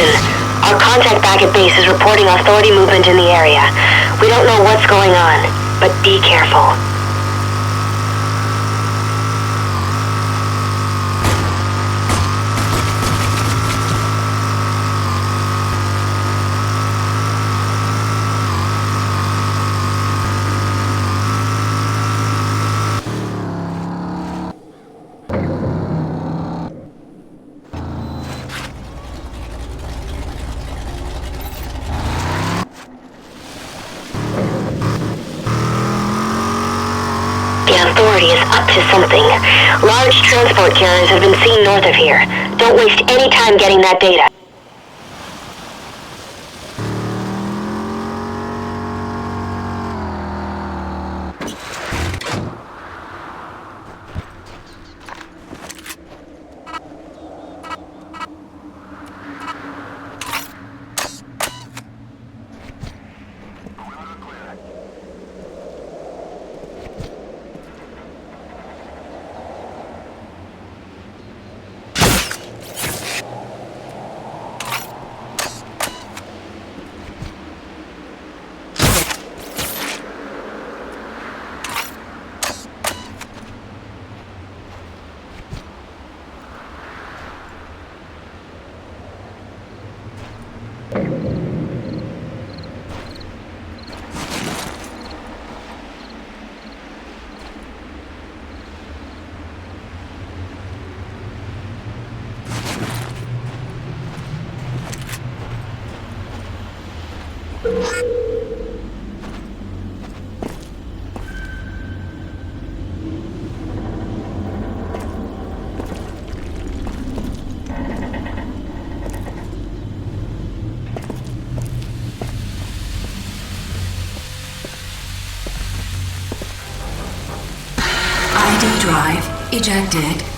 Listen, our contact back at base is reporting authority movement in the area. We don't know what's going on, but be careful. The Authority is up to something. Large transport carriers have been seen north of here. Don't waste any time getting that data. ID drive ejected.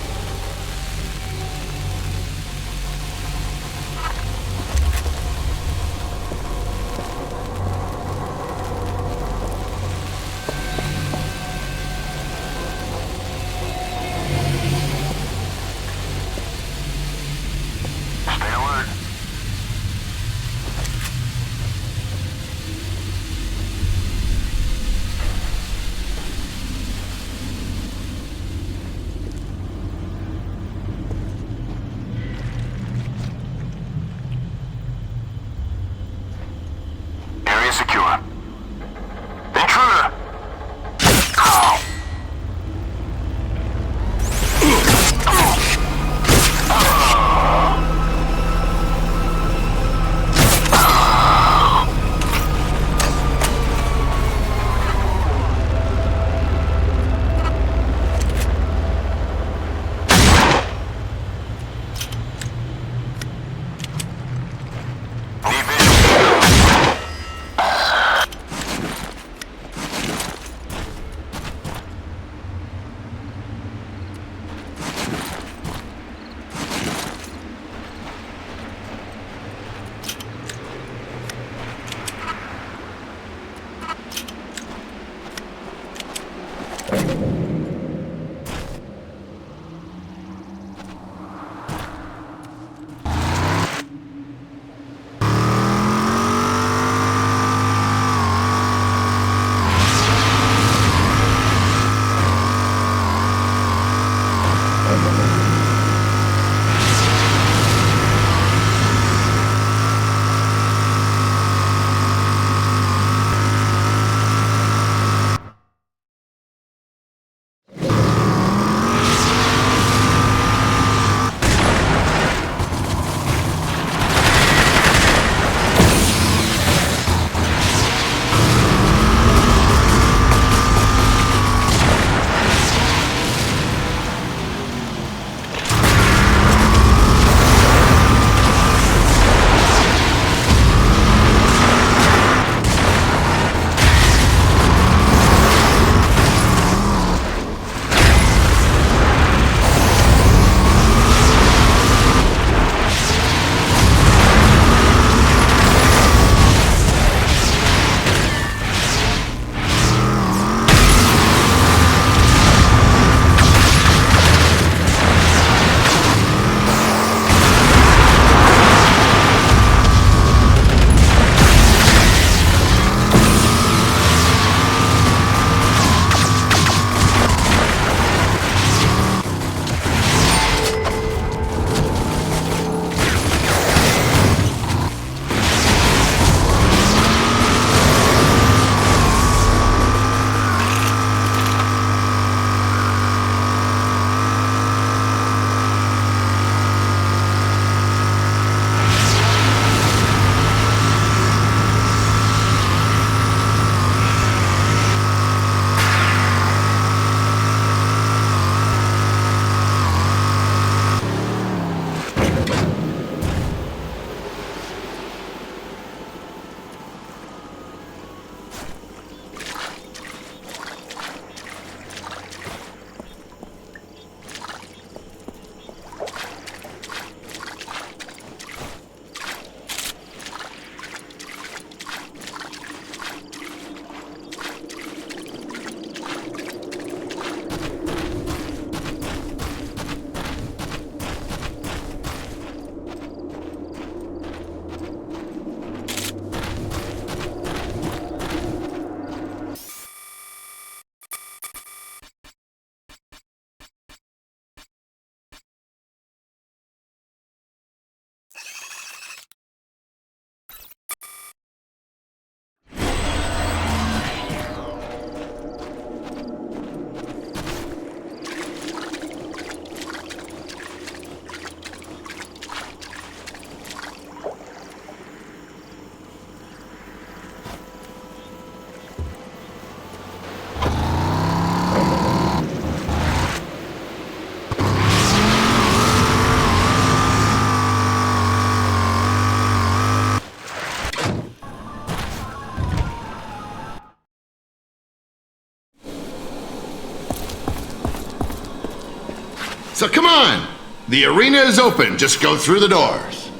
So come on! The arena is open, just go through the doors.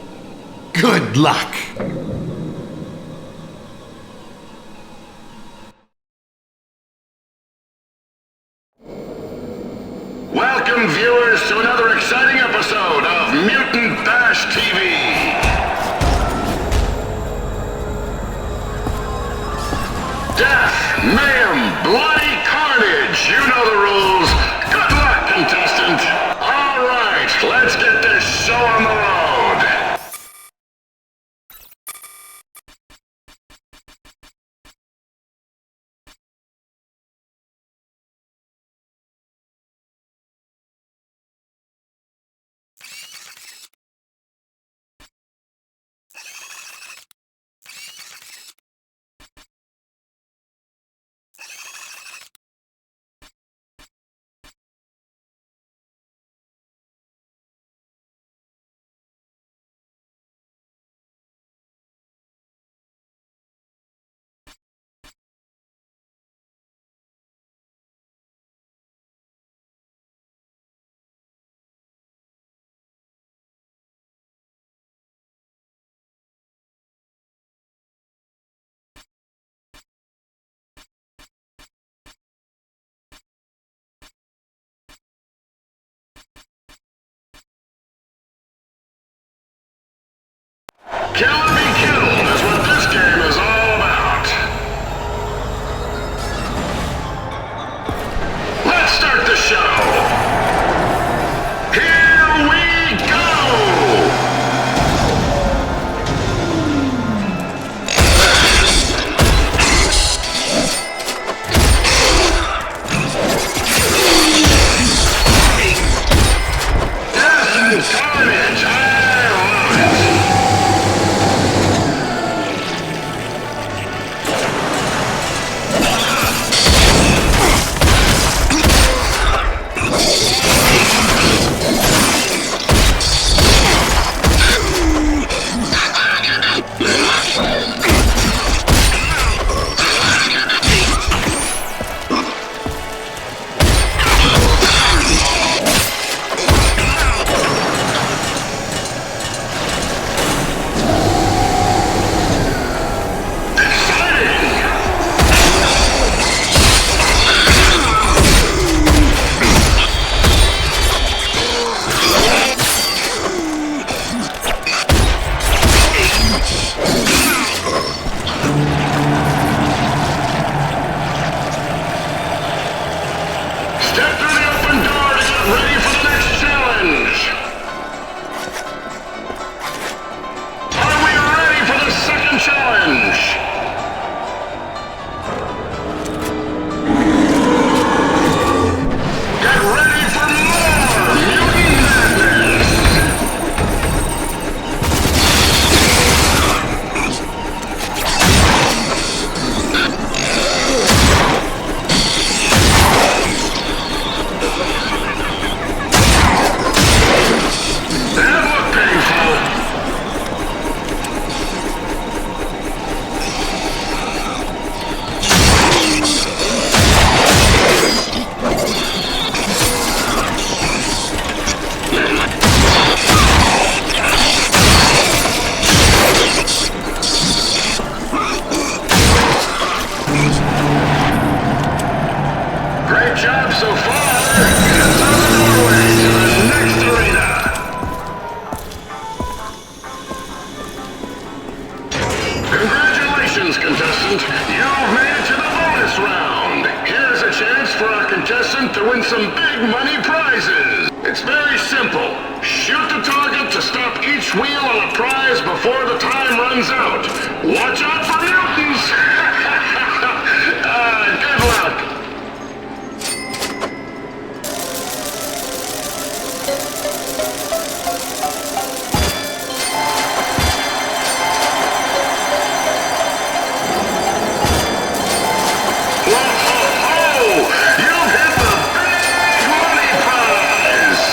Good luck. Welcome, viewers, to another exciting episode of Mutant Bash TV. Death, mayhem, bloody carnage. You know the rules. Good luck, contestant. All right, let's get this show on the road. Kill and be killed is what this game is all about. Let's start the show. Here we go! Death and carnage, I love it. Step through the open door to get ready for the next challenge. Are we ready for the second challenge? Get ready for more Mutant Madness. That looked painful. Great job so far. It's on the doorway to the next arena. Congratulations, contestant. You've made it to the bonus round. Here's a chance for our contestant to win some big money prizes. It's very simple. Shoot the target to stop each wheel on a prize before the time runs out. Watch out for mutants! Good luck. You've hit the big money prize!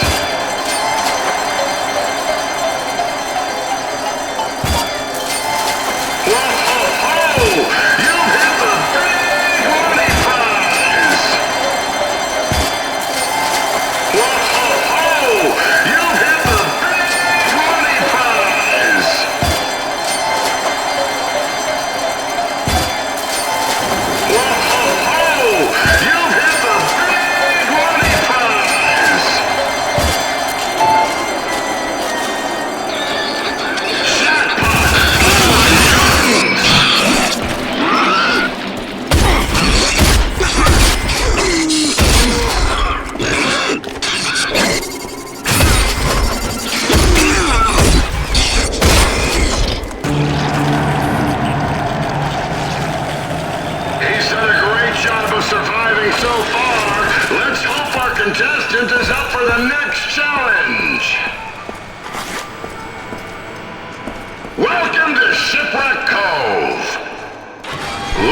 Welcome to Shipwreck Cove.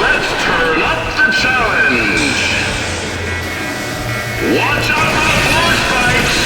Let's turn up the challenge. Watch out for the force spikes.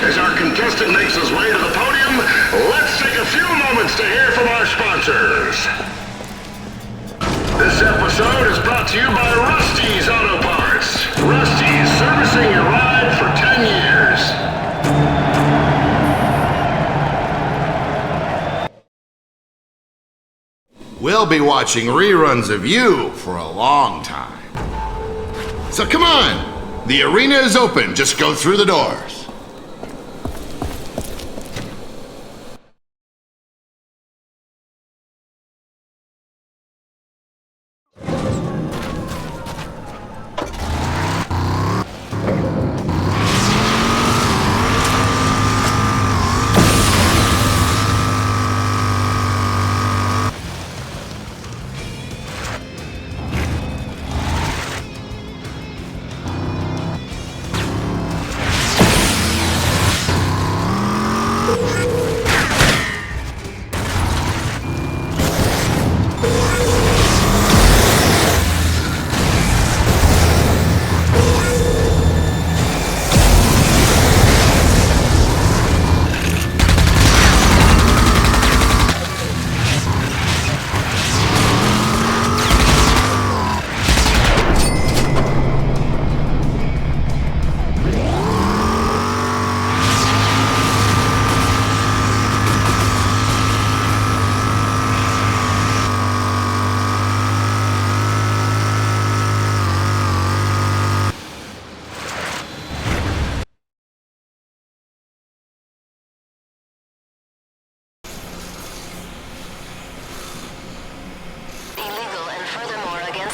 As our contestant makes his way to the podium, let's take a few moments to hear from our sponsors. This episode is brought to you by Rusty's Auto Parts. Rusty's, servicing your ride for 10 years. We'll be watching reruns of you for a long time. So come on! The arena is open, just go through the doors.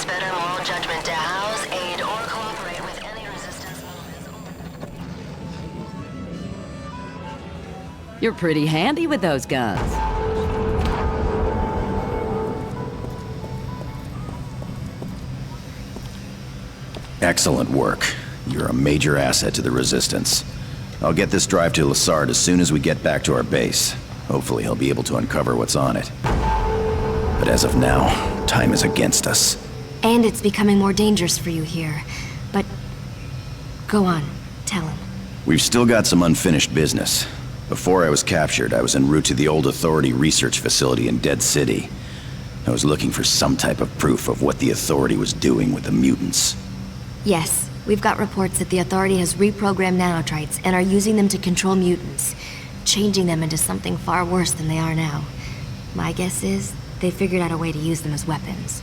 Better moral judgment to house, aid, or cooperate with any resistance movements. You're pretty handy with those guns. Excellent work. You're a major asset to the Resistance. I'll get this drive to Lassard as soon as we get back to our base. Hopefully he'll be able to uncover what's on it. But as of now, time is against us. And it's becoming more dangerous for you here. But go on, tell him. We've still got some unfinished business. Before I was captured, I was en route to the old Authority research facility in Dead City. I was looking for some type of proof of what the Authority was doing with the mutants. Yes, we've got reports that the Authority has reprogrammed nanotrites and are using them to control mutants, changing them into something far worse than they are now. My guess is they figured out a way to use them as weapons.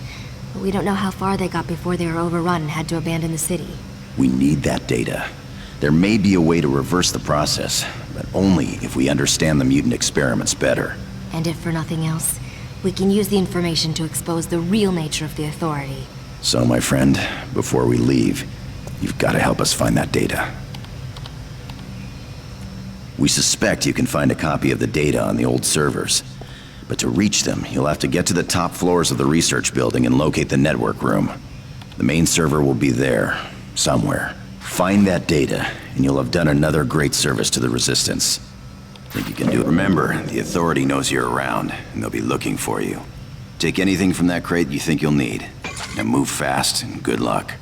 But we don't know how far they got before they were overrun and had to abandon the city. We need that data. There may be a way to reverse the process, but only if we understand the mutant experiments better. And if for nothing else, we can use the information to expose the real nature of the Authority. So, my friend, before we leave, you've got to help us find that data. We suspect you can find a copy of the data on the old servers. But to reach them, you'll have to get to the top floors of the research building and locate the network room. The main server will be there, somewhere. Find that data, and you'll have done another great service to the Resistance. Think you can do it? Remember, the Authority knows you're around, and they'll be looking for you. Take anything from that crate you think you'll need. Now move fast, and good luck.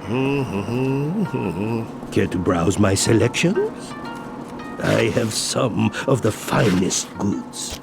Care to browse my selections? I have some of the finest goods.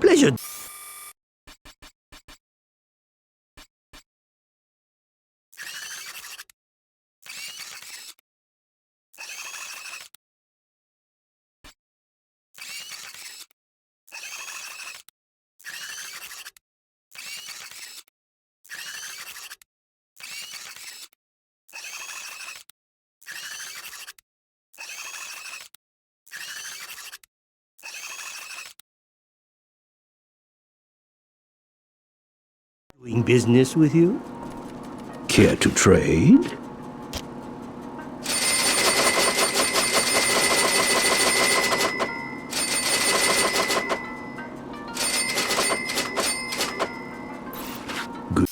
Pleasure. Doing business with you? Care to trade? Good.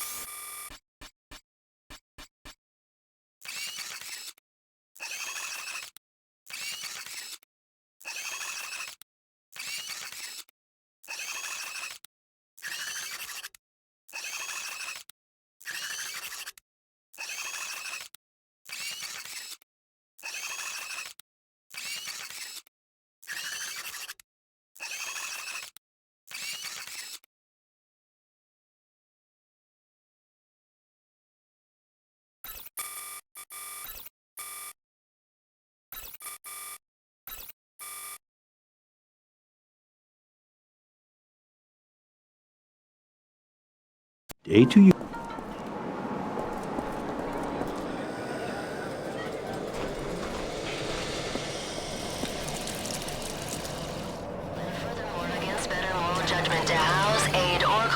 Day to you.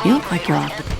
You look like you're off the...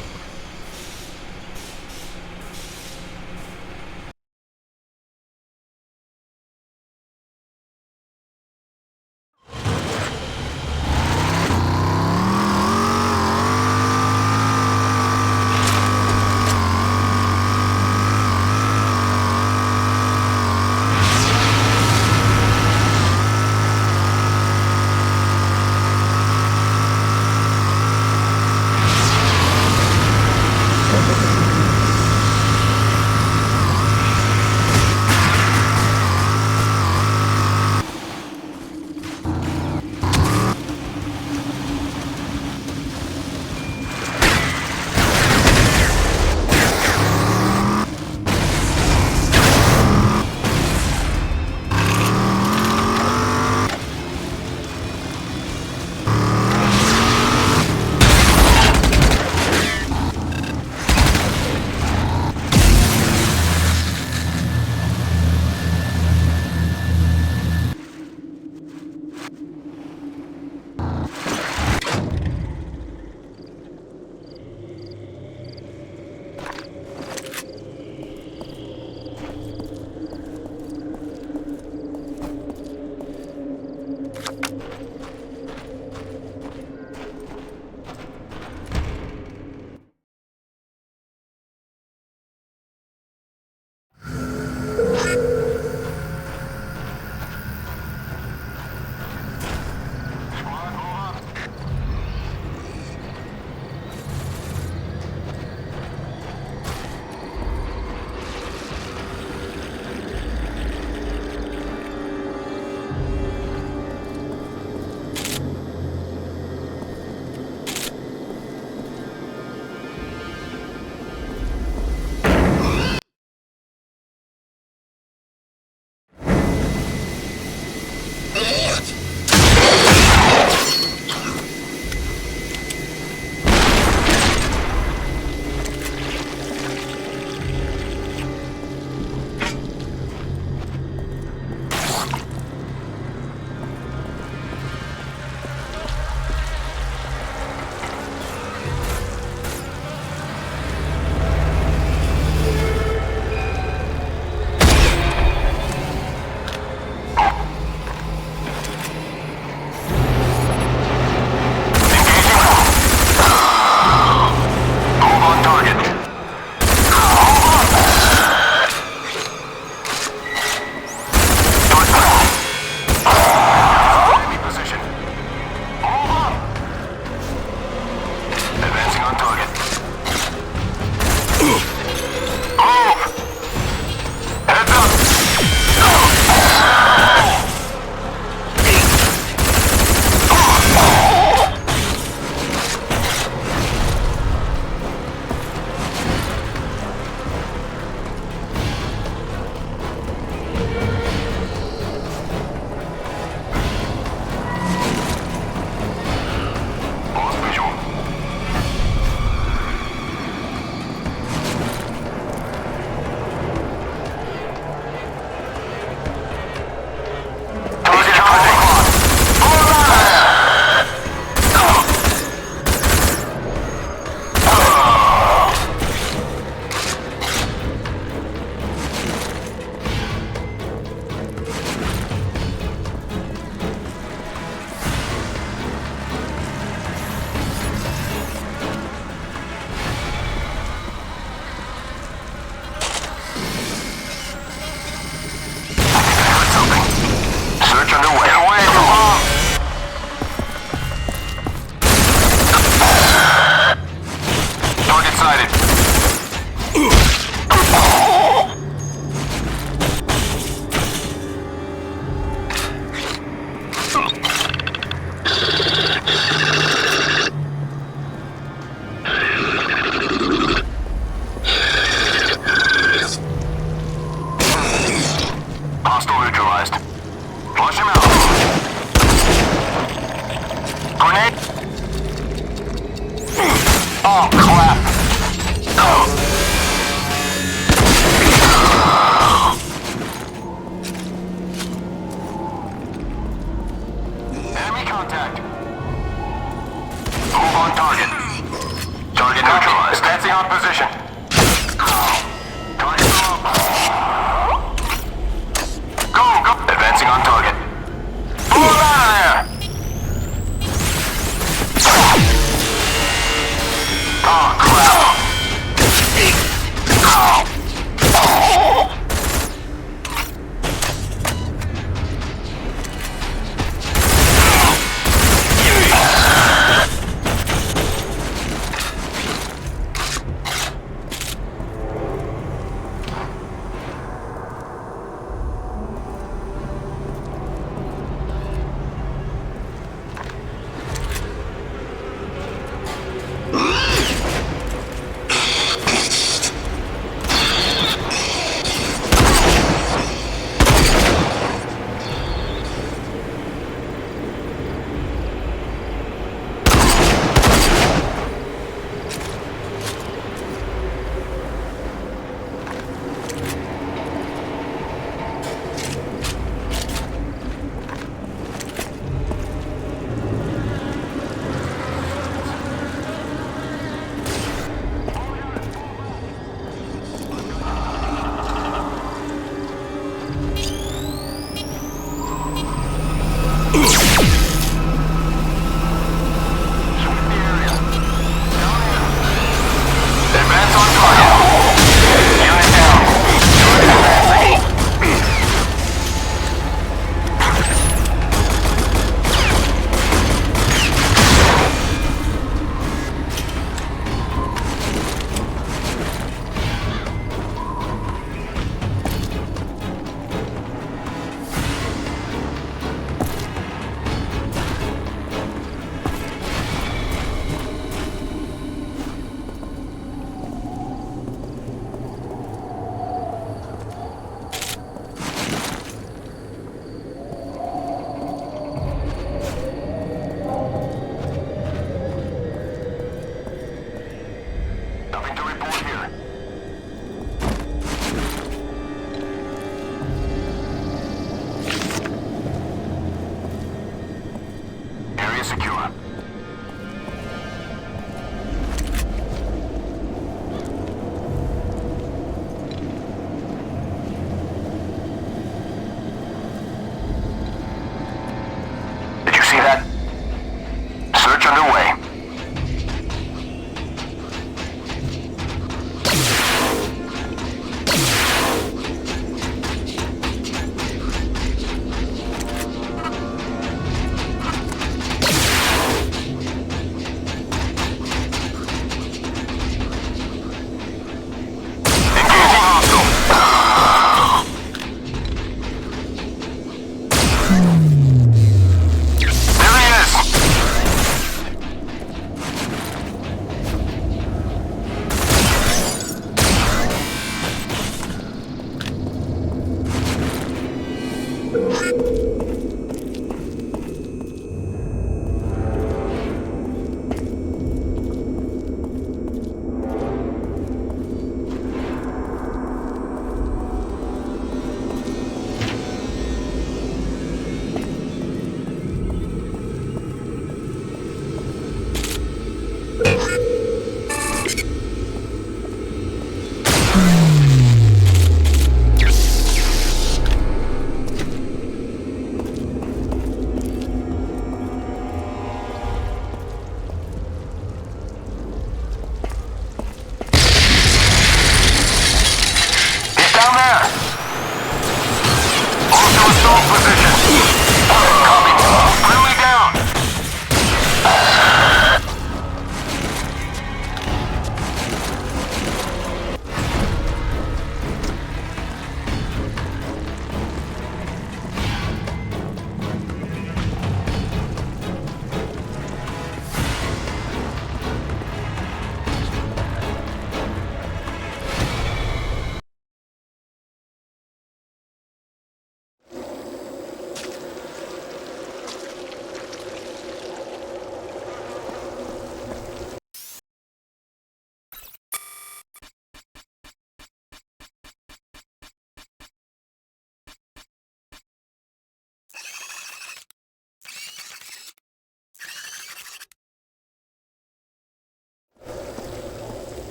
Hostile neutralized. Flush him out. Grenade. Oh, crap. Enemy contact. Move on target. Target neutralized. Advancing on position. Target up. Go! Advancing on target. Pull him out of there! Oh, crap!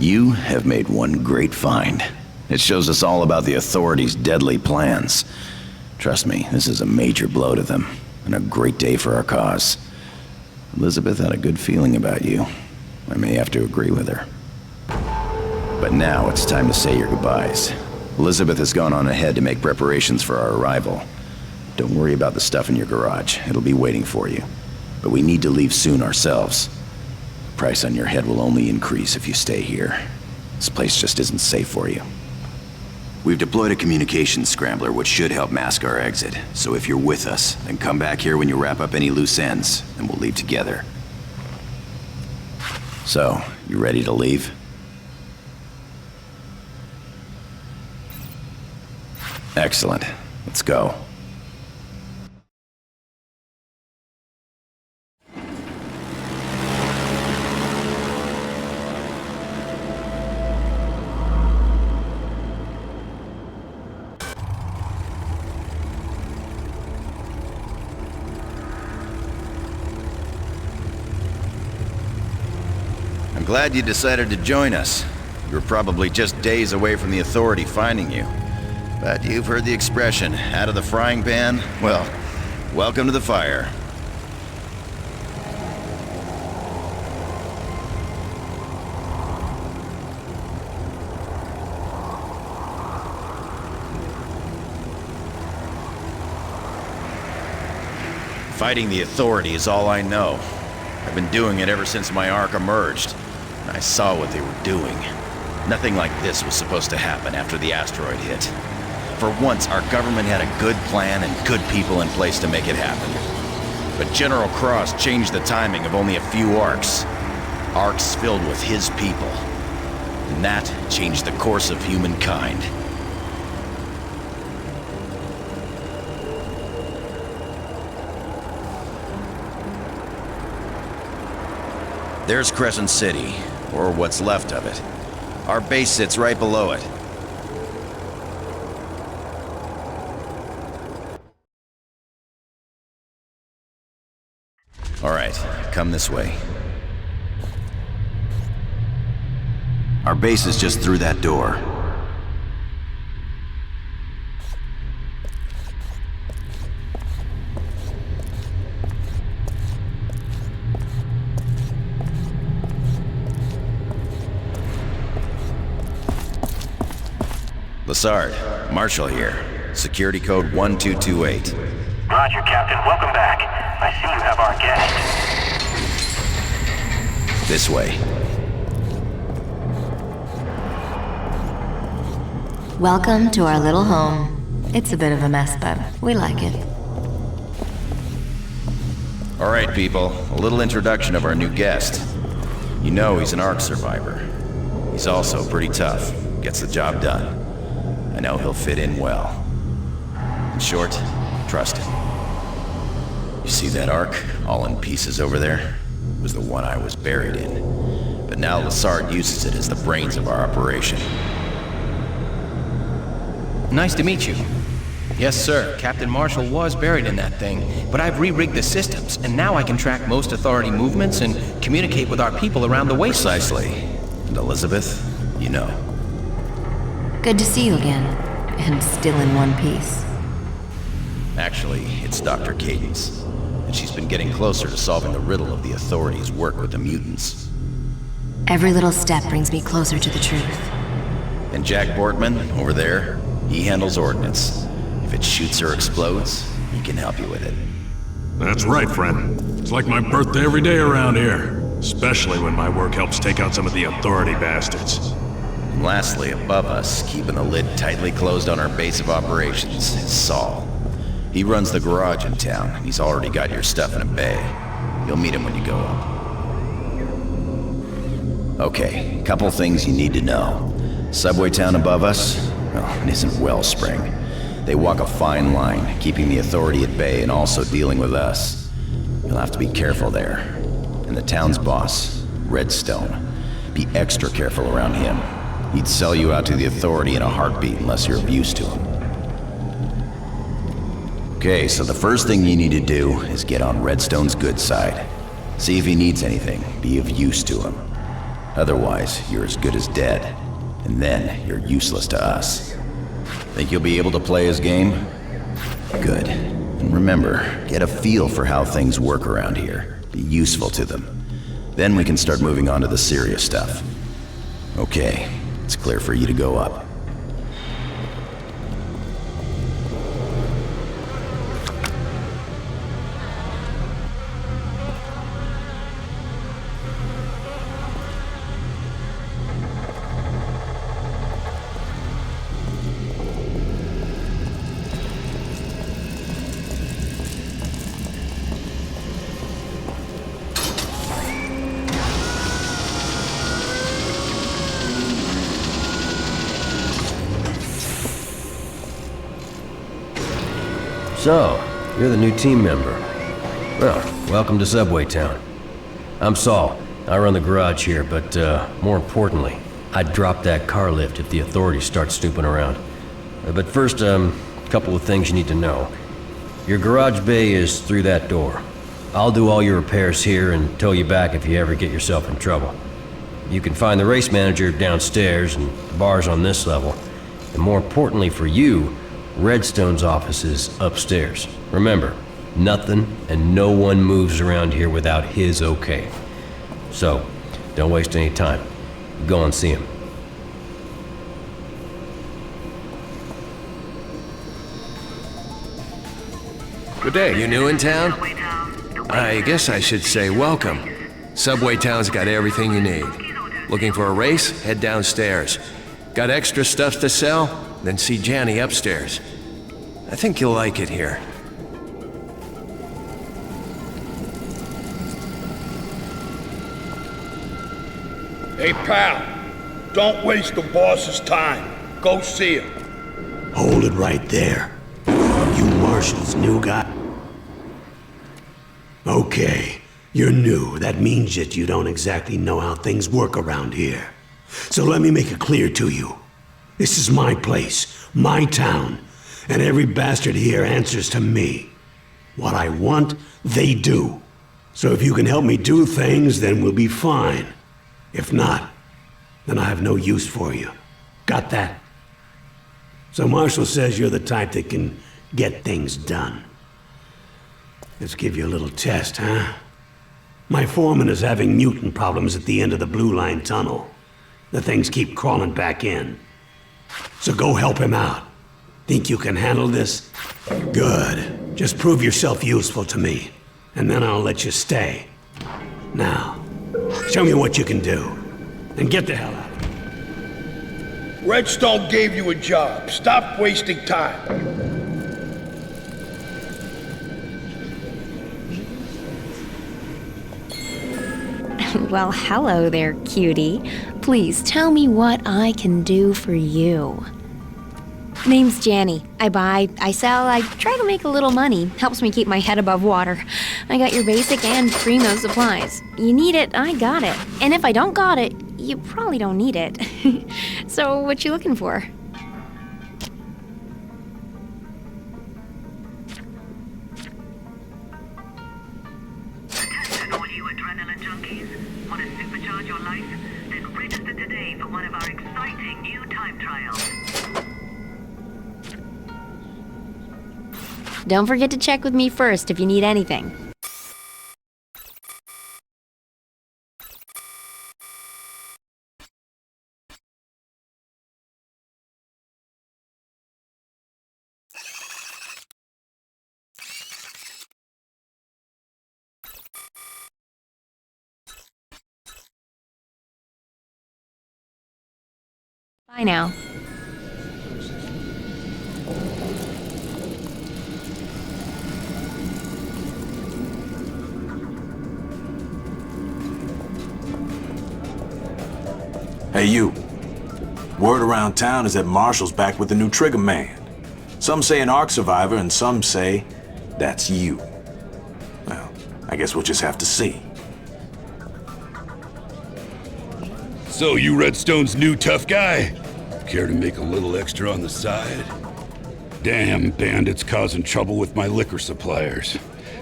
You have made one great find. It shows us all about the authorities' deadly plans. Trust me, this is a major blow to them, and a great day for our cause. Elizabeth had a good feeling about you. I may have to agree with her. But now it's time to say your goodbyes. Elizabeth has gone on ahead to make preparations for our arrival. Don't worry about the stuff in your garage. It'll be waiting for you. But we need to leave soon ourselves. The price on your head will only increase if you stay here. This place just isn't safe for you. We've deployed a communications scrambler which should help mask our exit. So if you're with us, then come back here when you wrap up any loose ends, and we'll leave together. So, you ready to leave? Excellent. Let's go. I'm glad you decided to join us. You were probably just days away from the authority finding you. But you've heard the expression, out of the frying pan? Well, welcome to the fire. Fighting the authority is all I know. I've been doing it ever since my arc emerged, and I saw what they were doing. Nothing like this was supposed to happen after the asteroid hit. For once, our government had a good plan and good people in place to make it happen. But General Cross changed the timing of only a few arcs. Arcs filled with his people. And that changed the course of humankind. There's Crescent City, or what's left of it. Our base sits right below it. All right, come this way. Our base is just through that door. Lassard, Marshall here. Security code 1228. Roger, Captain. Welcome back. I see you have our guest. This way. Welcome to our little home. It's a bit of a mess, but we like it. All right, people. A little introduction of our new guest. You know he's an ARC survivor. He's also pretty tough. Gets the job done. I know he'll fit in well. In short, trust him. You see that arc, all in pieces over there? It was the one I was buried in. But now Lassard uses it as the brains of our operation. Nice to meet you. Yes, sir. Captain Marshall was buried in that thing, but I've re-rigged the systems, and now I can track most Authority movements and communicate with our people around the wasteland. Precisely. And Elizabeth, you know. Good to see you again. And still in one piece. Actually, it's Dr. Cadence. And she's been getting closer to solving the riddle of the Authority's work with the mutants. Every little step brings me closer to the truth. And Jack Bortman, over there, he handles ordnance. If it shoots or explodes, he can help you with it. That's right, friend. It's like my birthday every day around here. Especially when my work helps take out some of the Authority bastards. And lastly, above us, keeping the lid tightly closed on our base of operations, is Saul. He runs the garage in town, and he's already got your stuff in a bay. You'll meet him when you go up. Okay, couple things you need to know. Subway town above us, well, it isn't Wellspring. They walk a fine line, keeping the Authority at bay and also dealing with us. You'll have to be careful there. And the town's boss, Redstone. Be extra careful around him. He'd sell you out to the Authority in a heartbeat unless you're of use to him. Okay, so the first thing you need to do is get on Redstone's good side. See if he needs anything, be of use to him. Otherwise, you're as good as dead. And then, you're useless to us. Think you'll be able to play his game? Good. And remember, get a feel for how things work around here. Be useful to them. Then we can start moving on to the serious stuff. Okay, it's clear for you to go up. So, you're the new team member. Well, welcome to Subway Town. I'm Saul. I run the garage here, but more importantly, I'd drop that car lift if the authorities start snooping around. But first, a couple of things you need to know. Your garage bay is through that door. I'll do all your repairs here and tow you back if you ever get yourself in trouble. You can find the race manager downstairs and the bar's on this level. And more importantly for you, Redstone's office is upstairs. Remember, nothing and no one moves around here without his okay. So, don't waste any time. Go and see him. Good day. You new in town? I guess I should say welcome. Subway Town's got everything you need. Looking for a race? Head downstairs. Got extra stuff to sell? Then see Janny upstairs. I think you'll like it here. Hey, pal. Don't waste the boss's time. Go see him. Hold it right there. You Marshall's new guy? Okay, you're new. That means that you don't exactly know how things work around here. So let me make it clear to you. This is my place, my town, and every bastard here answers to me. What I want, they do. So if you can help me do things, then we'll be fine. If not, then I have no use for you. Got that? So Marshall says you're the type that can get things done. Let's give you a little test, huh? My foreman is having mutant problems at the end of the Blue Line tunnel. The things keep crawling back in. So go help him out. Think you can handle this? Good. Just prove yourself useful to me, and then I'll let you stay. Now, show me what you can do, and get the hell out of here. Redstone gave you a job. Stop wasting time. Well, hello there, cutie. Please tell me what I can do for you. Name's Janny. I buy, I sell, I try to make a little money. Helps me keep my head above water. I got your basic and primo supplies. You need it, I got it. And if I don't got it, you probably don't need it. So what you looking for? Attention all you adrenaline junkies. Want to supercharge your life? Then register today for one of our exciting new time trials. Don't forget to check with me first if you need anything. Bye now. Hey, you. Word around town is that Marshall's back with the new Trigger Man. Some say an ARC survivor, and some say that's you. Well, I guess we'll just have to see. So, you Redstone's new tough guy? Care to make a little extra on the side? Damn bandits causing trouble with my liquor suppliers.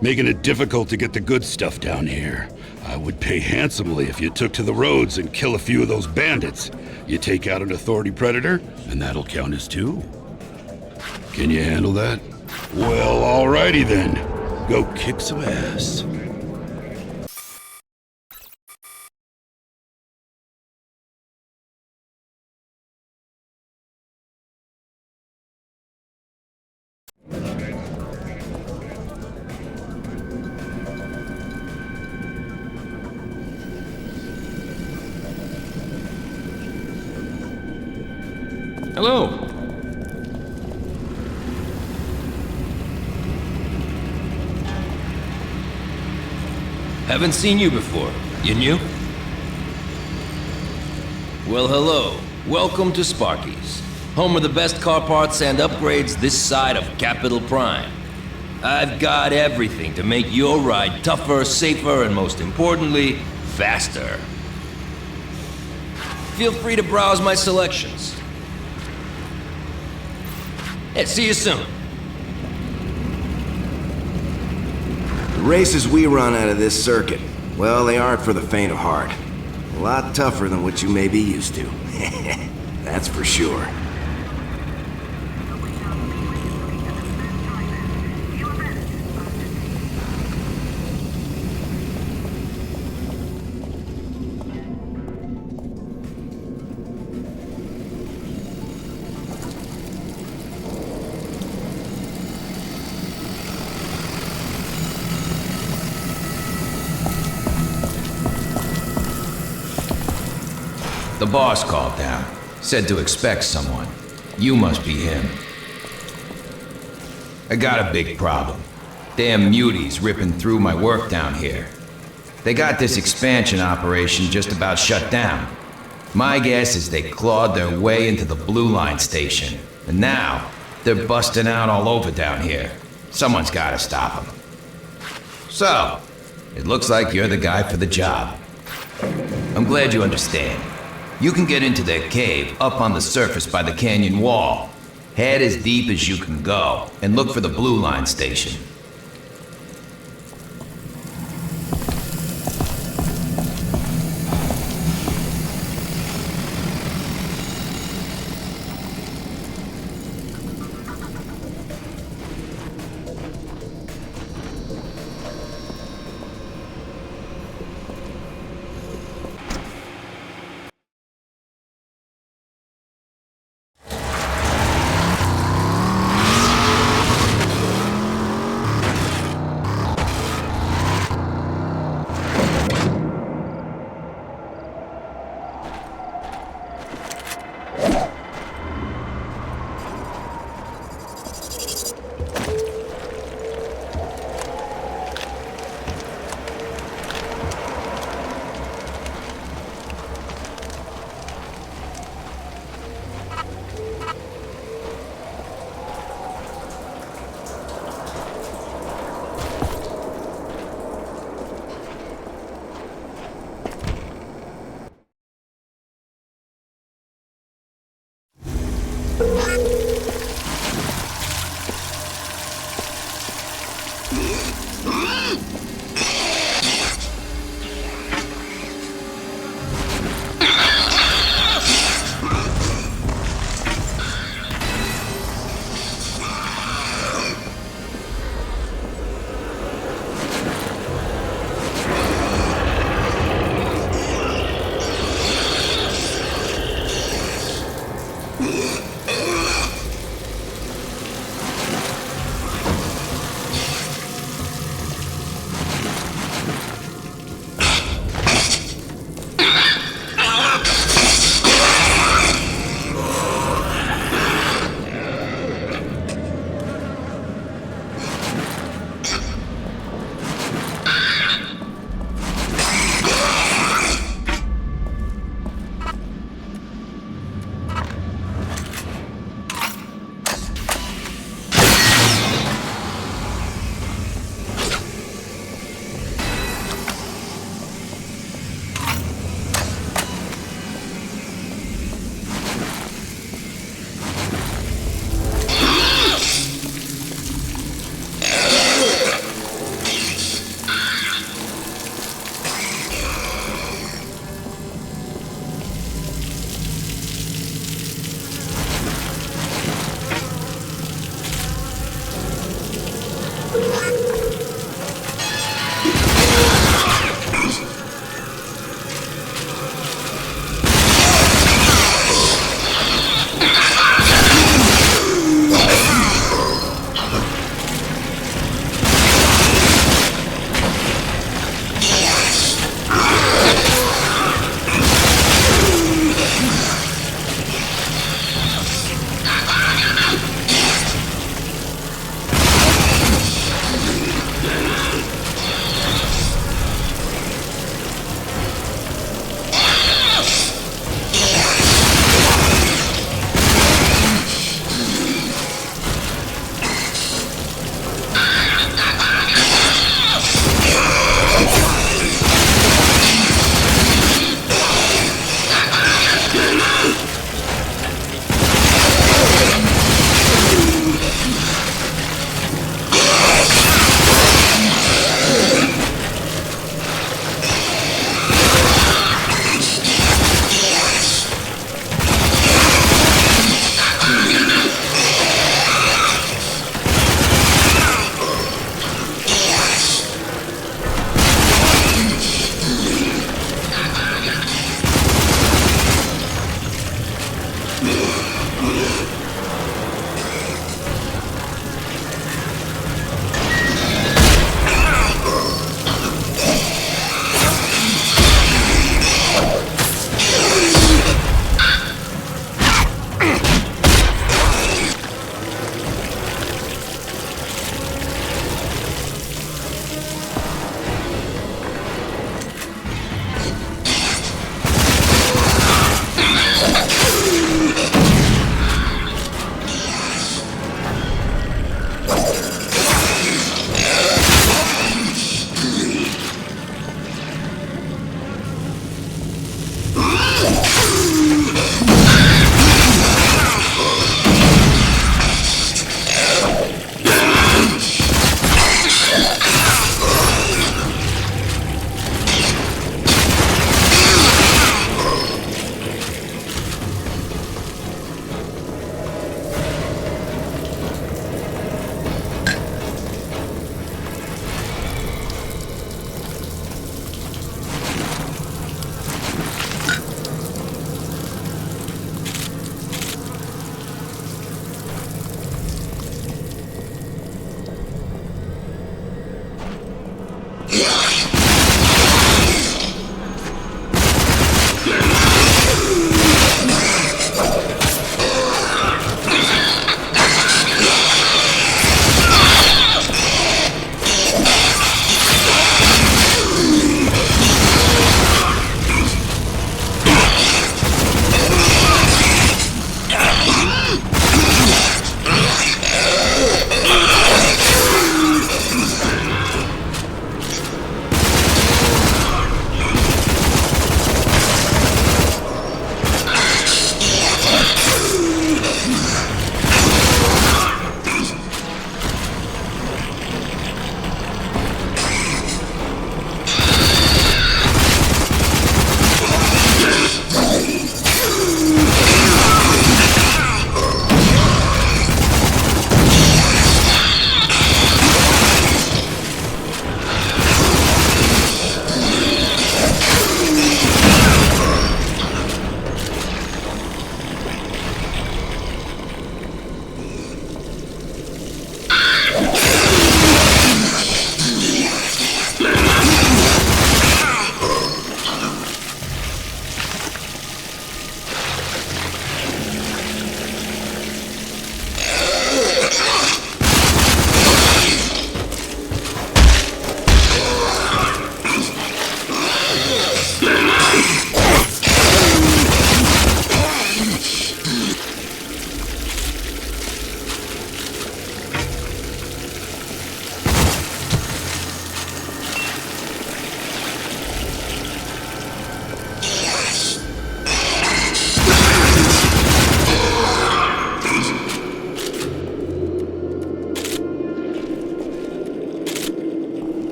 Making it difficult to get the good stuff down here. I would pay handsomely if you took to the roads and kill a few of those bandits. You take out an authority predator, and that'll count as 2. Can you handle that? Well, alrighty then. Go kick some ass. Hello. Haven't seen you before. You new? Well, hello. Welcome to Sparky's, home of the best car parts and upgrades this side of Capital Prime. I've got everything to make your ride tougher, safer, and most importantly, faster. Feel free to browse my selections. Hey, see you soon. The races we run out of this circuit, well, they aren't for the faint of heart. A lot tougher than what you may be used to. That's for sure. The boss called down. Said to expect someone. You must be him. I got a big problem. Damn muties ripping through my work down here. They got this expansion operation just about shut down. My guess is they clawed their way into the Blue Line station. And now, they're busting out all over down here. Someone's gotta stop them. So, it looks like you're the guy for the job. I'm glad you understand. You can get into their cave up on the surface by the canyon wall. Head as deep as you can go, and look for the Blue Line station.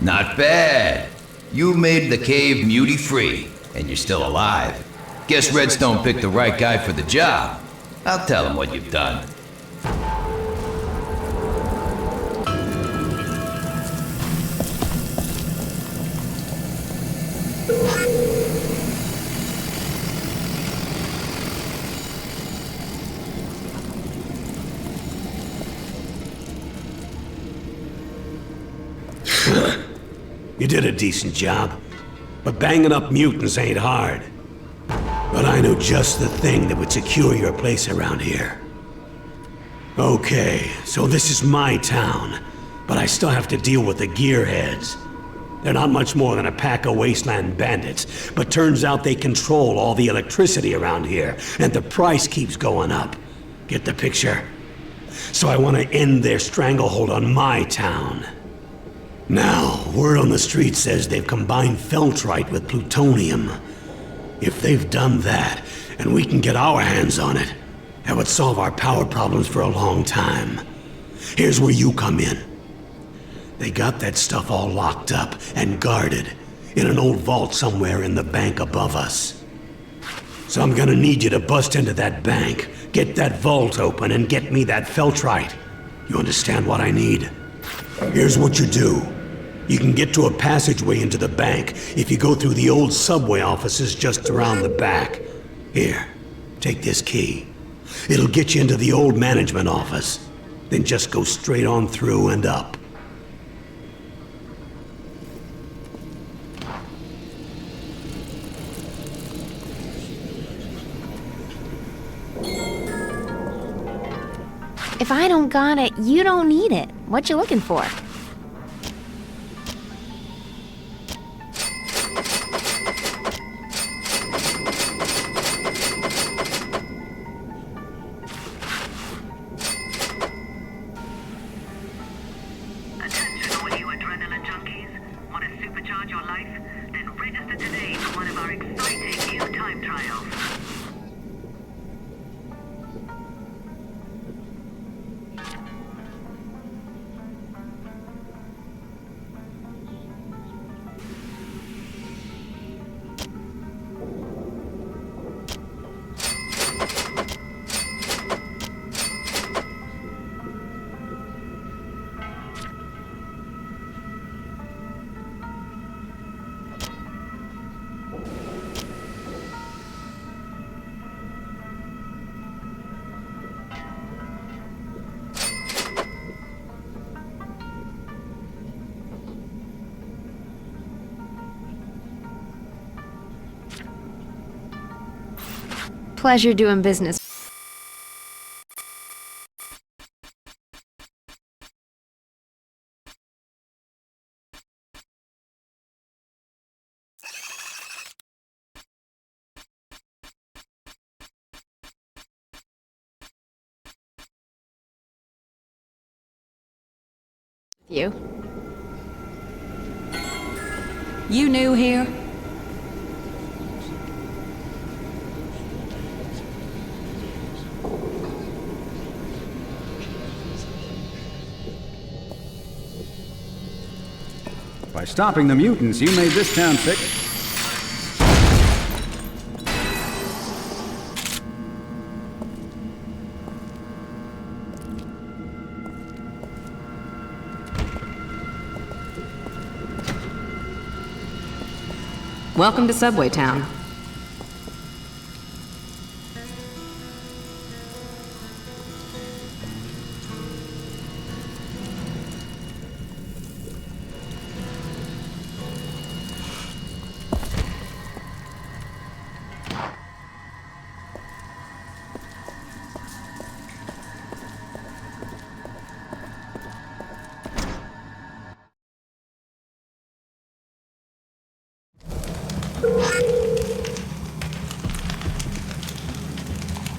Not bad. You made the cave mutie-free, and you're still alive. Guess Redstone picked the right guy for the job. I'll tell him what you've done. You did a decent job, but banging up mutants ain't hard. But I know just the thing that would secure your place around here. Okay, so this is my town, but I still have to deal with the gearheads. They're not much more than a pack of wasteland bandits, but turns out they control all the electricity around here, and the price keeps going up. Get the picture? So I want to end their stranglehold on my town. Now, word on the street says they've combined feltrite with plutonium. If they've done that, and we can get our hands on it, that would solve our power problems for a long time. Here's where you come in. They got that stuff all locked up and guarded in an old vault somewhere in the bank above us. So I'm gonna need you to bust into that bank, get that vault open, and get me that feltrite. You understand what I need? Here's what you do. You can get to a passageway into the bank if you go through the old subway offices just around the back. Here, take this key. It'll get you into the old management office. Then just go straight on through and up. If I don't got it, you don't need it. What you looking for? Attention all you adrenaline junkies. Want to supercharge your life? Then register today for one of our exciting new time trials. Pleasure doing business. You. You new here? By stopping the mutants, you made this town sick. Welcome to Subway Town.